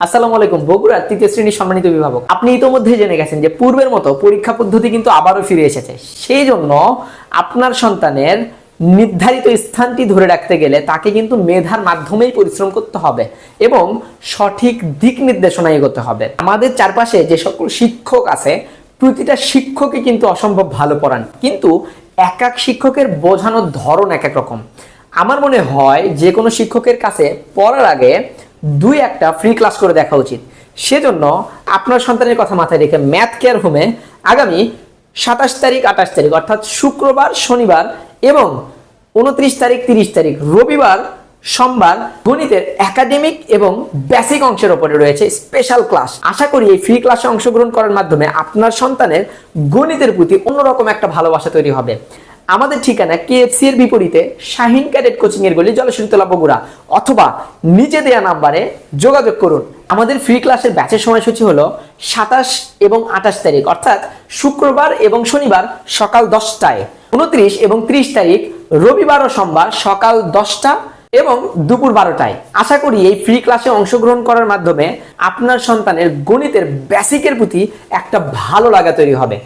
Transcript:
আসসালামু আলাইকুম। বগুড়ার তৃতীয় শ্রেণীর সম্মানিত অভিভাবক, আপনি ইতোমধ্যে জেনে গেছেন যে পূর্বের মতো পরীক্ষা পদ্ধতি কিন্তু আবারও ফিরে এসেছে। সেই জন্য আপনার সন্তানের নির্ধারিত স্থানটি ধরে রাখতে গেলে তাকে কিন্তু মেধার মাধ্যমেই পরিশ্রম করতে হবে এবং সঠিক দিক নির্দেশনা এগোতে হবে। আমাদের চারপাশে যে সকল শিক্ষক আছে, প্রতিটা শিক্ষকই কিন্তু অসম্ভব ভালো পড়ান, কিন্তু এক এক শিক্ষকের বোঝানোর ধরন এক এক রকম। আমার মনে হয় যে কোনো শিক্ষকের কাছে পড়ার আগে দুই একটা ফ্রি ক্লাস করে দেখা উচিত। সেজন্য আপনার সন্তানের কথা মাথায় রেখে ম্যাথ কেয়ার হোমে আগামী 27 তারিখ 28 তারিখ অর্থাৎ শুক্রবার শনিবার এবং 29 তারিখ 30 তারিখ রবিবার সোমবার গণিতের একাডেমিক এবং বেসিক অংশের উপরে রয়েছে স্পেশাল ক্লাস। আশা করি এই ফ্রি ক্লাসে অংশগ্রহণ করার মাধ্যমে আপনার সন্তানের গণিতের প্রতি অন্যরকম একটা ভালোবাসা তৈরি হবে। আমাদের ঠিকানা কেএফসি এর বিপরীতে শাহিন ক্যাডেট কোচিং এর গলি, জলসুরিতলা, বগুড়া, অথবা নিচে দেয়া নাম্বারে যোগাযোগ করুন। আমাদের ফ্রি ক্লাসের ব্যাচের সময়সূচি হলো 27 এবং 28 তারিখ অর্থাৎ শুক্রবার এবং শনিবার সকাল 10টায়, 29 এবং 30 তারিখ রবিবার ও সোমবার সকাল 10টা এবং দুপুর 12টায়। আশা করি এই ফ্রি ক্লাসে অংশগ্রহণ করার মাধ্যমে আপনার সন্তানের গণিতের বেসিকের প্রতি একটা ভালো লাগা তৈরি হবে।